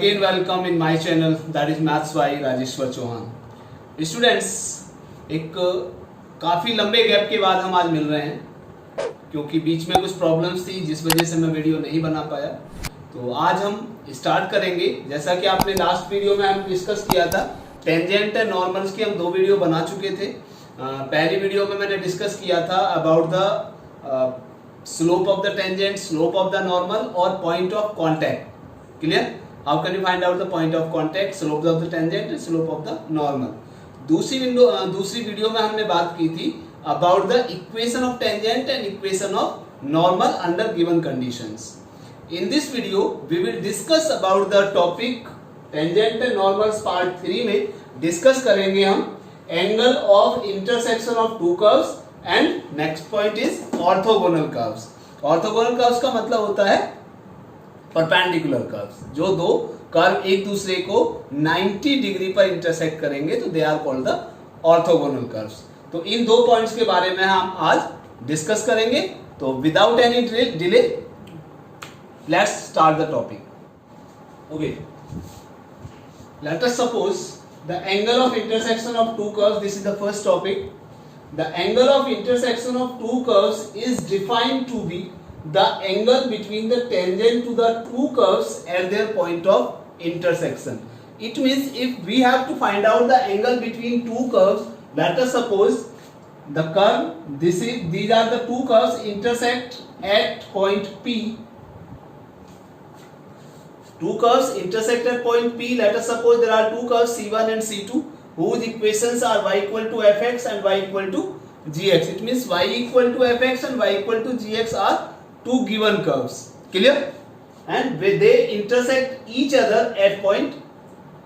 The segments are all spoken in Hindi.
again welcome in my channel, that is Maths by Rajeshwar Chauhan. Students, एक काफ़ी लंबे गैप के बाद हम आज मिल रहे हैं क्योंकि बीच में कुछ प्रॉब्लम्स थी जिस वजह से मैं वीडियो नहीं बना पाया। तो आज हम स्टार्ट करेंगे। जैसा कि आपने लास्ट वीडियो में हम डिस्कस किया था, टेंजेंट एंड नॉर्मल्स की हम 2 वीडियो बना चुके थे। पहली वीडियो में मैंने डिस्कस किया था about the slope of the tangent, slope of the normal और point of contact. Clear? How can you find out the point of contact, slope of the tangent and slope of the normal. दूसरी वीडियो में हमने बात की थी about the equation of tangent and equation of normal under given conditions. In this video, we will discuss about the topic tangent and normals part 3 में डिस्कस करेंगे हम angle of intersection of to curves and next point is orthogonal curves. Orthogonal curves का मतलब होता है परपेंडिकुलर कर्व्स, जो दो कर्व एक दूसरे को 90 डिग्री पर इंटरसेक्ट करेंगे तो they are called the orthogonal curves. तो इन 2 पॉइंट्स के बारे में हम आज डिस्कस करेंगे। तो without any delay let's start the topic. Okay, let us suppose the angle of intersection of two curves. This is the first topic. The angle of intersection of two curves is defined to be the angle between the tangent to the two curves at their point of intersection. It means if we have to find out the angle between two curves, let us suppose the curve, these are the two curves intersect at point P. Two curves intersect at point P. Let us suppose there are two curves C1 and C2 whose equations are y equal to fx and y equal to gx. It means y equal to fx and y equal to gx are two given curves. Clear? And they intersect each other at point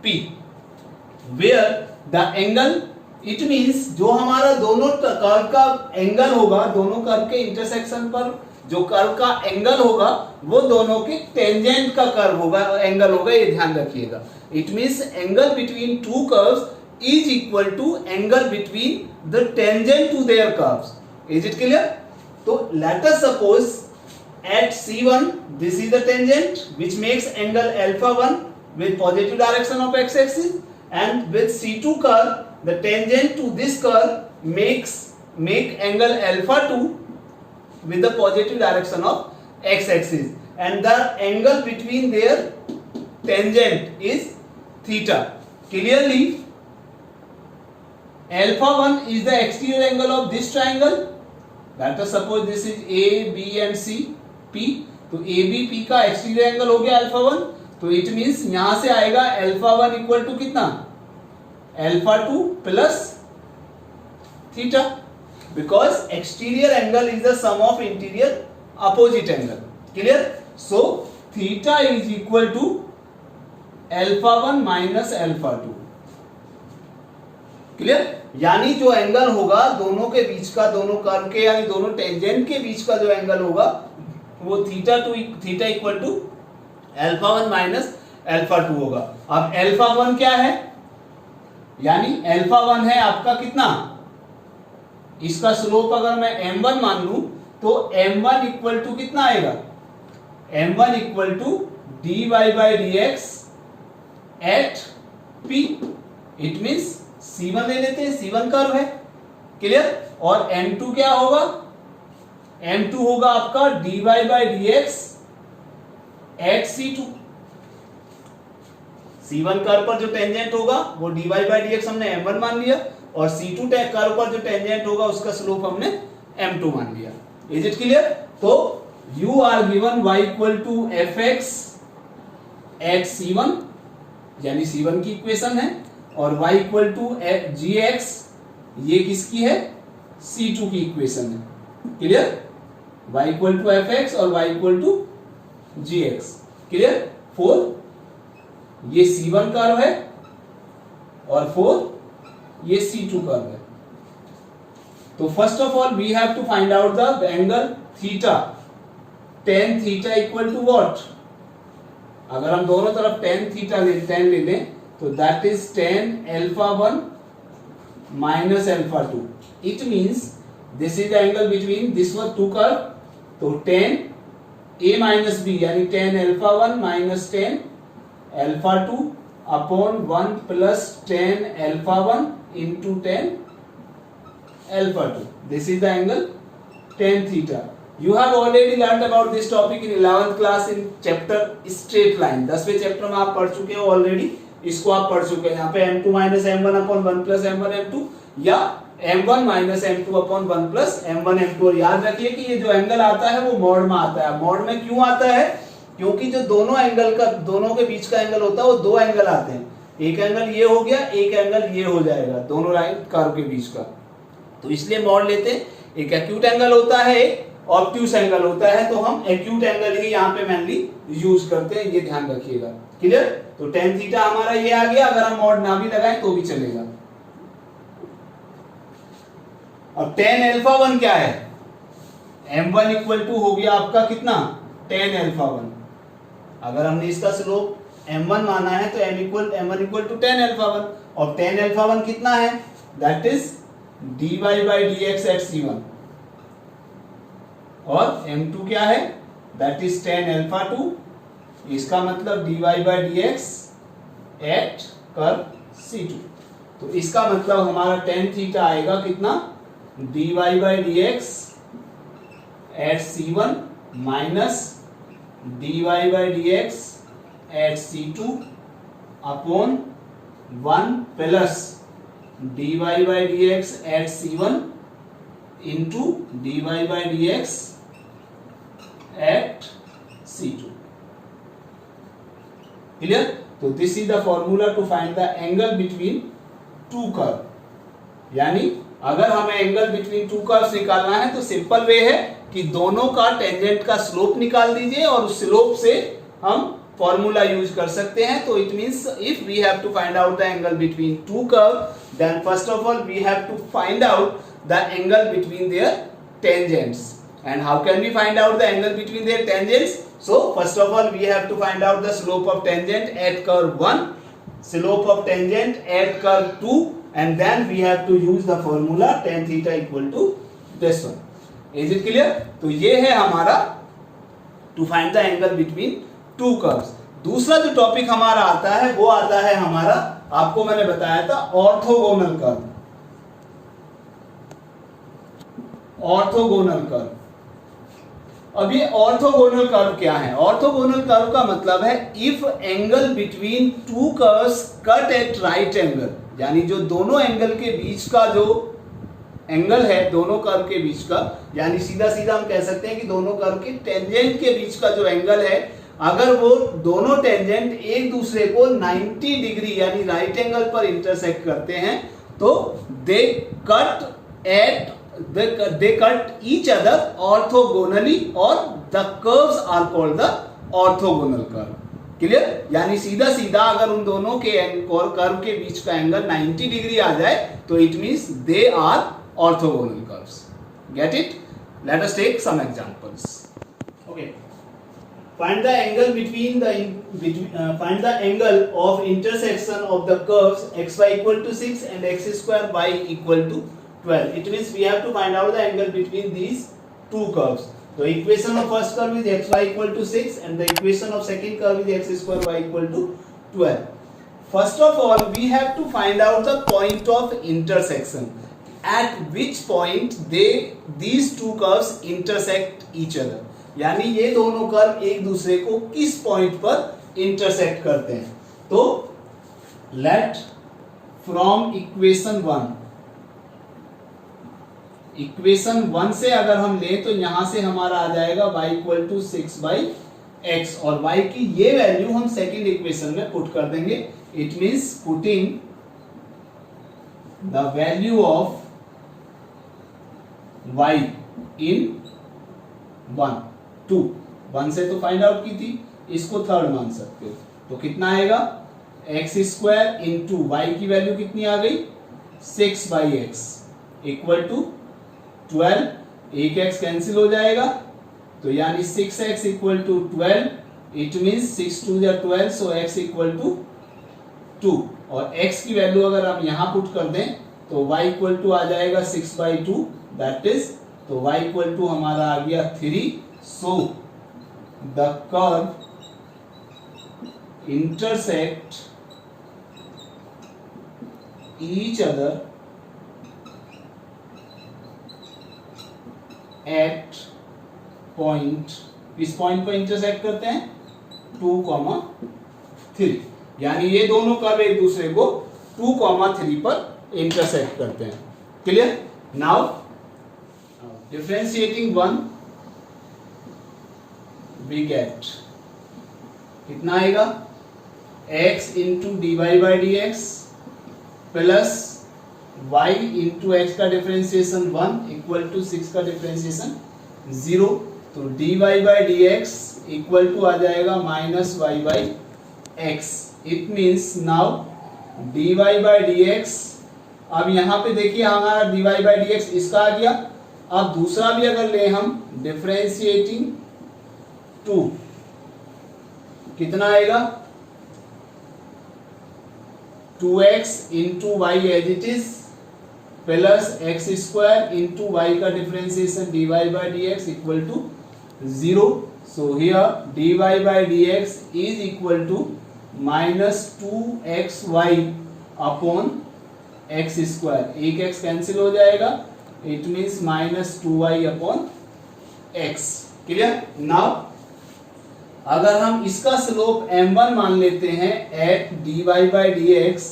P, where the angle, it means जो हमारा दोनों कर्व का एंगल होगा, दोनों कर्व के इंटरसेक्शन पर जो कर्व का एंगल होगा वो दोनों के टेंजेंट का कर्व होगा, एंगल होगा, ये ध्यान रखिएगा। It means angle between two curves is equal to angle between the tangent to their curves. Is it clear? तो let us suppose at C1 this is the tangent which makes angle α1 with positive direction of x axis, and with C2 curve the tangent to this curve make angle α2 with the positive direction of x axis, and the angle between their tangent is theta. Clearly α1 is the exterior angle of this triangle. Let us suppose this is A, B and C, P. तो ABP का exterior angle हो गया α1। तो it means यहां से आएगा α1 इक्वल टू कितना, α2 plus theta, because exterior angle is the sum of interior opposite angle. Clear? So theta is equal to α1 minus α2. Clear? यानी जो एंगल होगा दोनों के बीच का, दोनों कर्व के यानी दोनों टेंजेंट के बीच का जो एंगल होगा वो थीटा इक्वल टू α1 माइनस α2 होगा। अब α1 क्या है, यानी α1 है आपका कितना, इसका स्लोप अगर मैं m1 मान लूं तो m1 इक्वल टू कितना आएगा, m1 equal to dy by dx at p। It means C1 ले लेते हैं, C1 कर्व है। क्लियर? और m2 क्या होगा, m2 होगा आपका dy by dx at C2। C1 curve पर जो टेंजेंट होगा वो dy by dx हमने m1 मान लिया, और C2 कर्व पर जो टेंजेंट होगा उसका स्लोप हमने m2 मान लिया। Is it clear? तो you are given y equal to fx at C1 यानी C1 की इक्वेशन है, और y equal to gx ये किसकी है, C2 की इक्वेशन है। Clear? y equal to fx और y equal to gx। Clear? 4 ये C1 कर्व है और 4 ये C2 कर्व है। तो first of all we have to find out the angle theta. tan theta equal to what, अगर हम दोनों तरफ tan ले लें तो that is tan α1 minus α2। It means this is the angle between this were two curve, तो tan a माइनस b यानी tan α1 minus tan alpha 2 upon 1 plus tan alpha 1 into tan alpha 2. This is the angle tan theta. You have already learnt about this topic in 11th class in chapter straight line. 10वें चैप्टर में आप पढ़ चुके हो ऑलरेडी, इसको आप पढ़ चुके हैं. यहाँ पे m2 minus m1 upon 1 plus m1 m2 या m1 minus m2 upon 1 plus m1 m2. और याद रखिए कि ये जो एंगल आता है वो मॉड में आता है. मॉड में क्यों आता है? क्योंकि जो दोनों एंगल का, दोनों के बीच का एंगल होता है वो दो एंगल आते हैं. एक एंगल ये हो गया, एक एंगल ये हो जाएगा, दोनों लाइन कर्व के बीच का. तो इसलिए मॉड लेते हैं. एक एक्यूट एंगल होता है, एक ऑब्ट्यूस एंगल होता है. तो हम एक्यूट एंगल ही यहाँ पे मेनली यूज करते हैं, ये ध्यान रखिएगा. क्लियर? तो tan थीटा हमारा ये आ गया. अगर हम मॉड ना भी लगाएं तो भी चलेगा. अब tan अल्फा 1 क्या है? m1 इक्वल टू हो गया आपका कितना? tan alpha 1. अगर हमने इसका स्लोप m1 माना है तो m1 equal to tan alpha 1. और tan अल्फा 1 कितना है? That is dy by dx at c1. और m2 क्या है? That is tan alpha 2. इसका मतलब dy by dx at curve c2. तो इसका मतलब हमारा tan थीटा आएगा कितना? dy by dx at c1 minus dy by dx at c2 upon 1 plus dy by dx at c1 into dy by dx at c2. Clear? तो this is the formula to find the angle between two curve. यानी अगर हमें एंगल बिटवीन टू कर्व्स निकालना है तो सिंपल वे है कि दोनों का टेंजेंट का स्लोप निकाल दीजिए और उस स्लोप से हम फॉर्मूला यूज कर सकते हैं. तो it means if we have to find out the angle between two curve, then first of all we have to find out the angle between their tangents. And how can we find out the angle between their tangents? So first of all we have to find out the slope of tangent at curve 1, slope of tangent at curve 2, and then we have to use the formula tan theta equal to this one. Is it clear? तो ये है हमारा to find the angle between two curves. दूसरा जो टॉपिक हमारा आता है वो आता है हमारा, आपको मैंने बताया था, ऑर्थोगोनल कर्व. Orthogonal curve. अब ये ऑर्थोगोनल कर्व क्या है? ऑर्थोगोनल कर्व का मतलब है if angle between two curves cut at right angle. यानी जो दोनों एंगल के बीच का जो एंगल है, दोनों कर्व के बीच का, यानी सीधा सीधा हम कह सकते हैं कि दोनों कर्व के टेंजेंट के बीच का जो एंगल है, अगर वो दोनों टेंजेंट एक दूसरे को 90 डिग्री यानी राइट एंगल पर इंटरसेक्ट करते हैं तो दे cut each other orthogonally और the curves are called the orthogonal curve. Clear? यानी सीधा सीधा अगर उन दोनों के कर्व के बीच का एंगल 90 डिग्री आ जाए तो it means they are orthogonal curves. Get it? Let us take some examples. Okay. Find the angle find the angle of intersection of the curves xy equal to 6 and x square y equal to 12. It means we have to find out the angle between these two curves. The equation of first curve is xy equal to 6 and the equation of second curve is x square y equal to 12. First of all, we have to find out the point of intersection. At which point these two curves intersect each other. यानी ये दोनों कर्व एक दूसरे को किस पॉइंट पर इंटरसेक्ट करते हैं. तो लेट फ्रॉम इक्वेशन 1 से अगर हम लें तो यहां से हमारा आ जाएगा y इक्वल टू 6/x और y की ये वैल्यू हम सेकेंड इक्वेशन में पुट कर देंगे. It means putting the value of y इन 1 से तो फाइंड आउट की थी, इसको थर्ड मान सकते हो. तो कितना आएगा? एक्स स्क्वायर इंटू वाई की वैल्यू कितनी आ गई? 6/x equal to 12. एक x कैंसिल हो जाएगा तो यानी 6x equal to 12. It means 6 2 12 so x equal to 2 और x की वैल्यू अगर हम यहां पुट कर दें तो y इक्वल टू आ जाएगा 6/2 दैट इज, तो y इक्वल टू हमारा आ गया 3. So the curve intersect each other at point, इस पॉइंट पर इंटरसेक्ट करते हैं 2,3, यानी ये दोनों कर्व एक दूसरे को 2,3 पर इंटरसेक्ट करते हैं। Clear? Now differentiating 1 we get कितना आएगा, x into D Y by D x plus y into x का डिफरेंशिएशन 1 इक्वल टू 6 का डिफरेंशिएशन 0। तो dy by D x equal to आ जाएगा minus y by x. It means now dy by D x, अब यहाँ पे देखिए हमारा dy बाई डी एक्स इसका आ गया। अब दूसरा भी अगर ले हम डिफरेंशिएटिंग 2 कितना आएगा, 2x into y as it is plus x square into y का differentiation dy by D x equal to 0। So here dy by D x is equal to minus 2xy upon x square, एक x कैंसिल हो जाएगा, it means minus 2y upon x. Clear? Now अगर हम इसका स्लोप m1 मान लेते हैं at dy by D x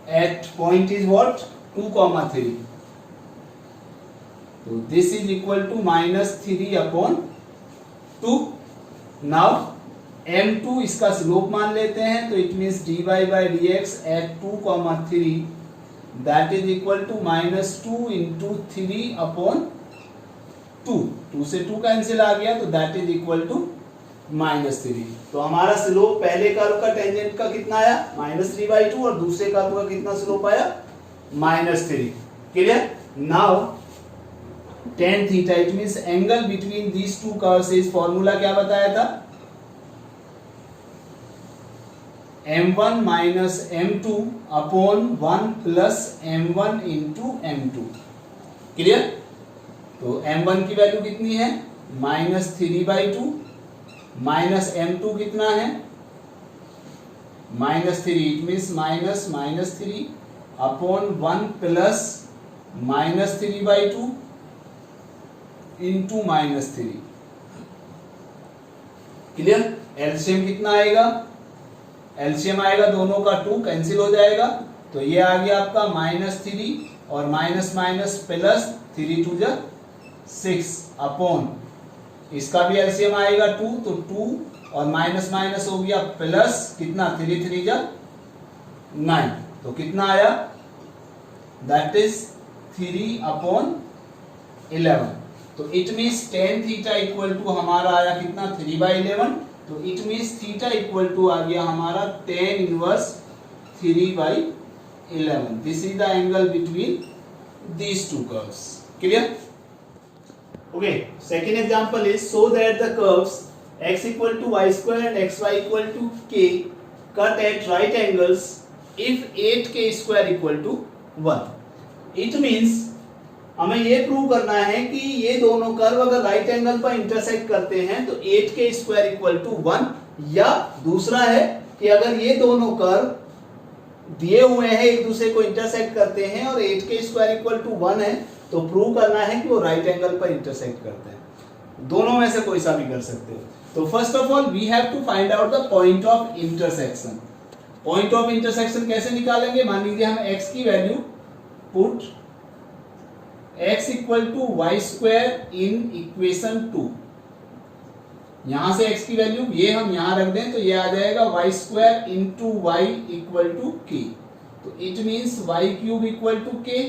at point is what 2,3, तो this is equal to minus 3 upon 2। Now m2 इसका स्लोप मान लेते हैं, तो it means dy by D x at 2,3 that is equal to minus 2 into 3 upon 2 से 2 कैंसिल आ गया, तो that is equal to minus 3। तो हमारा स्लोप पहले कर्व का टेंजेंट का कितना आया, माइनस 3/2, और दूसरे कर्व का कितना स्लोप आया, minus 3। Clear? Now tan theta, it means angle between these two curves is, formula क्या बताया था, m1 minus m2 upon 1 plus m1 into m2। Clear? तो m1 की वैल्यू कितनी है, माइनस 3/2, माइनस m2 कितना है, minus 3, it means minus minus 3 upon 1 plus minus 3/2 into minus 3। Clear? LCM कितना आएगा, एलसीएम आएगा दोनों का 2, कैंसिल हो जाएगा, तो ये आ गया आपका माइनस 3 और माइनस माइनस प्लस 3 2 जा 6 अपॉन, इसका भी एलसीएम आएगा 2, तो 2 और माइनस माइनस हो गया प्लस कितना, 3 3 जा 9, तो कितना आया, दैट इज 3 अपॉन 11। तो it means tan theta equal to हमारा आया कितना, 3/11। तो it means theta equal to आ गया हमारा tan inverse 3/11। This is the angle between these two curves. Clear? Okay, second example is show that the curves x equal to y square and xy equal to k cut at right angles if 8k square equal to 1. It means हमें ये प्रूव करना है कि ये दोनों कर्व अगर राइट एंगल पर इंटरसेक्ट करते हैं तो 8k स्क्वायर इक्वल टू 1, या दूसरा है कि अगर ये दोनों कर्व दिए हुए हैं एक दूसरे को इंटरसेक्ट करते हैं और 8k स्क्वायर इक्वल टू 1 है, तो प्रूव करना है कि वो राइट एंगल पर इंटरसेक्ट करते हैं। दोनों में से कोई सा भी कर सकते हो। तो first of all we have to find out the point of intersection. Point of intersection कैसे निकालेंगे, मान लीजिए हम x की value put x equal to Y square in equation 2, यहां से x की वैल्यू ये हम यहां रख दें तो ये आ जाएगा y square into y equal to k. तो it means y cube equal to k,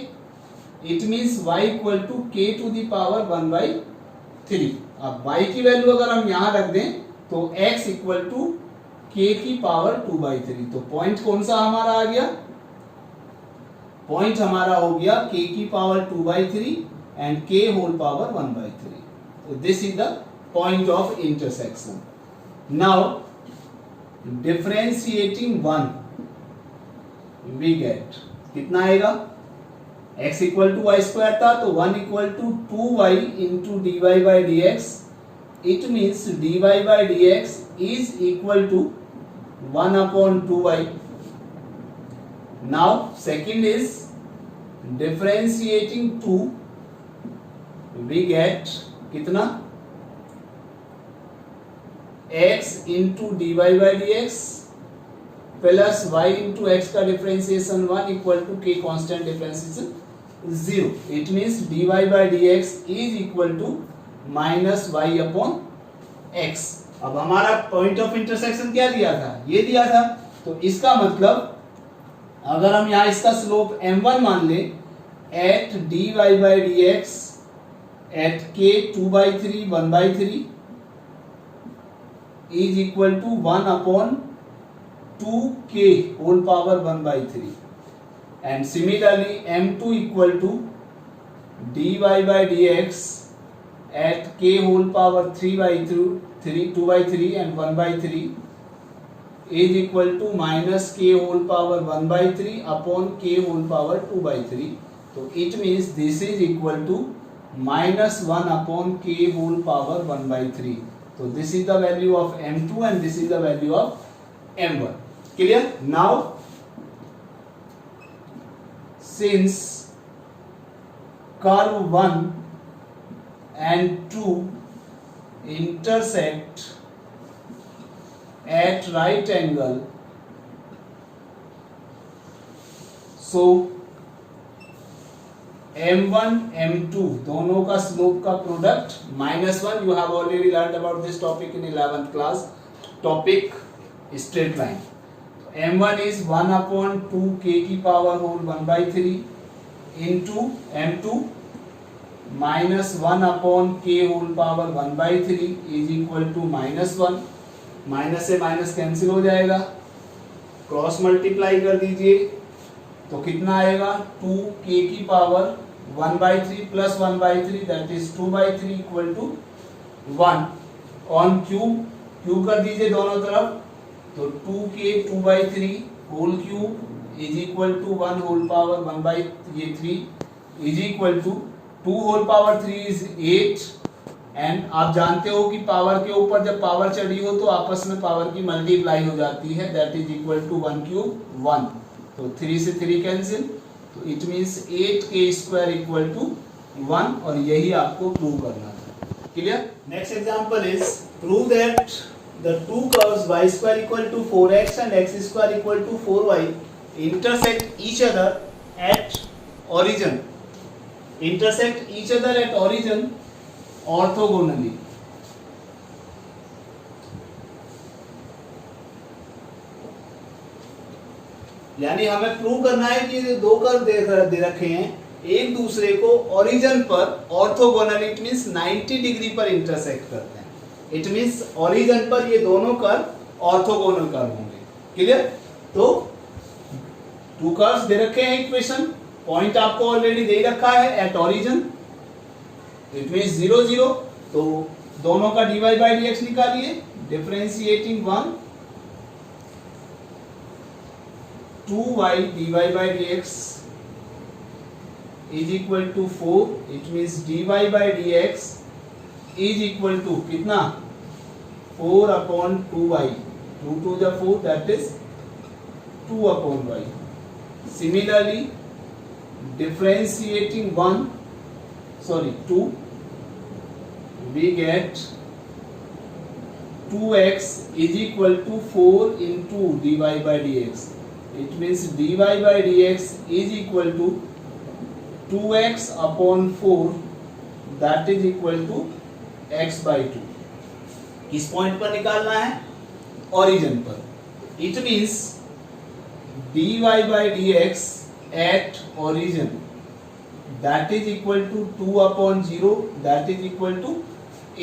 it means y equal to k to the power 1/3। अब y की वैल्यू अगर हम यहां रख दें तो x इक्वल टू k की पावर 2/3। तो पॉइंट कौन सा हमारा आ गया, पॉइंट हमारा हो गया k की power 2/3 and k whole power 1/3। तो this is the point of intersection. Now differentiating 1 we get कितना आएगा, x equal to Y square था तो 1 equal to 2y into D Y by D X. It means dy by D x is equal to 1/2y. Now second is differentiating 2, we get कितना x into dy by dx plus y into x का differentiation 1 equal to k constant differentiation 0. It means dy by dx is equal to minus y upon x. अब हमारा पॉइंट ऑफ इंटरसेक्शन क्या दिया था, ये दिया था. तो इसका मतलब अगर हम यहाँ इसका स्लोप m1 मान ले at dy by dx at k 2/3 1/3 is equal to 1/2k whole power 1/3. And similarly m2 equal to dy by dx at k whole power 2/3 and 1/3 is equal to minus k whole power 1/3 upon k whole power 2/3. So it means this is equal to minus 1 upon k whole power 1/3. So this is the value of m2 and this is the value of m1. Clear? Now since curve 1 and 2 intersect at right angle, so m1 m2 दोनों का स्लोप का product -1. You have already learn about this topic in 11th class. Topic straight line. m1 is 1/2k की power whole 1/3 into m2 minus 1/k whole power 1/3 is equal to -1. Minus से माइनस कैंसिल हो जाएगा, क्रॉस मल्टीप्लाई कर दीजिए तो कितना आएगा 2k की power 1/3 plus 1/3 that is 2/3 equal to 1 on cube कर दीजिए दोनों तरफ. तो 2k 2/3 whole cube is equal to 1 whole power 1/3 is equal to 2 whole power 3 is 8. And आप जानते हो कि पावर के ऊपर जब पावर चढ़ी हो तो आपस में पावर की मल्टीप्लाई हो जाती है, that is equal to 1 cube 1. तो 3 से 3 कैंसिल, तो it means 8k² equal to 1. और यही आपको प्रूव करना था. Clear? Next example is prove that the two curves y² equal to 4x and x² equal to 4y intersect each other at origin. Intersect each other at origin orthogonally. यानी हमें प्रूव करना है कि ये दो कर्व दे रखे हैं एक दूसरे को ओरिजिन पर ऑर्थोगोनल, इट मींस 90 डिग्री पर इंटरसेक्ट करते हैं. इट मींस ओरिजिन पर ये दोनों कर्व ऑर्थोगोनल कर्व होंगे. क्लियर? तो टू कर्व्स दे रखे हैं इक्वेशन, पॉइंट आपको ऑलरेडी दे रखा है एट ओरिजिन, इट मींस 0 0. तो दोनों का dy by dx निकालिए. Differentiating 1 2y dy by dx is equal to 4. It means dy by dx is equal to कितना 4/2y. 2 2 जा 4 that is 2/y. Similarly differentiating 2 we get 2x is equal to 4 into dy by dx. It means dy by dx is equal to 2x upon 4 that is equal to x by 2. किस पॉइंट पर निकालना है? ओरिजिन पर. It means dy by dx at origin that is equal to 2/0 that is equal to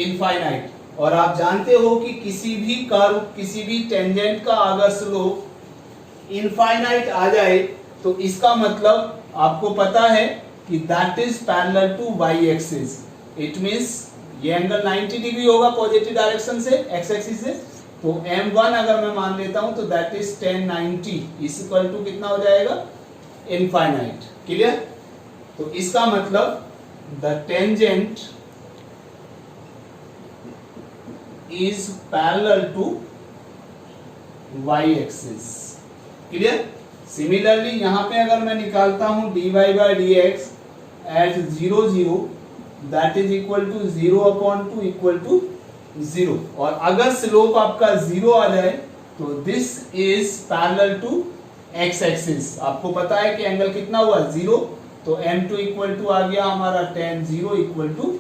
infinite. और आप जानते हो कि किसी भी कर्व किसी भी टेंजेंट का अगर स्लोप इनफाइनाइट आ जाए तो इसका मतलब आपको पता है कि that is parallel to y axis. It means ये एंगल 90 डिग्री होगा पॉजिटिव डायरेक्शन से x एक्सिस से. तो m1 अगर मैं मान लेता हूं तो that is 1090 is equal to कितना हो जाएगा इनफाइनाइट. क्लियर? तो इसका मतलब the tangent is parallel to Y axis. Clear? Similarly यहाँ पे अगर मैं निकालता हूँ dy by D x at 0 0 that is equal to 0/2 equal to 0, और अगर स्लोप आपका 0 आ जाए तो this is parallel to x axis. आपको पता है कि एंगल कितना हुआ 0, तो m2 इक्वल टू आ गया हमारा tan 0 इक्वल टू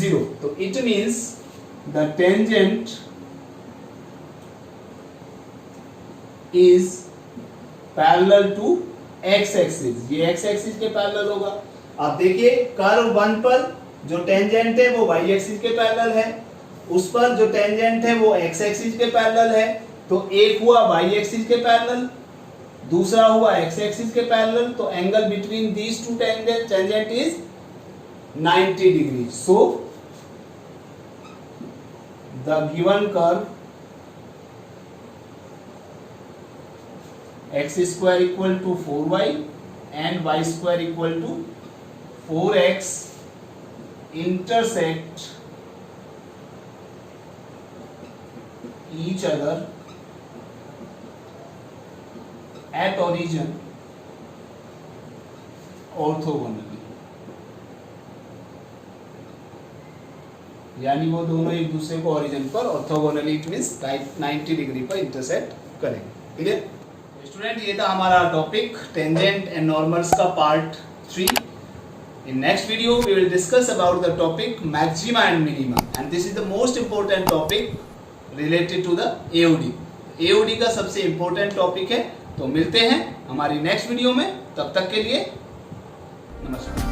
0। तो it means the tangent is parallel to x axis. ये एक्स एक्सिस के पैरेलल होगा। आप देखिए कर्व 1 पर जो टेंजेंट है वो वाई एक्सिस के पैरेलल है, उस पर जो टेंजेंट है वो एक्स एक्सिस के पैरेलल है। तो एक हुआ वाई एक्सिस के पैरेलल, दूसरा हुआ एक्स एक्सिस के पैरेलल, तो angle between these to tangent is 90 degree. So the given curve x square equal to 4y and y square equal to 4x intersect each other at origin orthogonally, यानी वो दोनों एक दूसरे को ओरिजिन पर ऑर्थोगोनली, इट मींस 90 डिग्री पर इंटरसेक्ट करेंगे। Clear student? ये था हमारा टॉपिक टेंजेंट एंड नॉर्मल्स का part 3। In next video we will discuss about the topic maxima and minima, and this is the most important topic related to the AOD। AOD का सबसे important topic है। तो मिलते हैं हमारी नेक्स्ट वीडियो में, तब तक के लिए नमस्कार।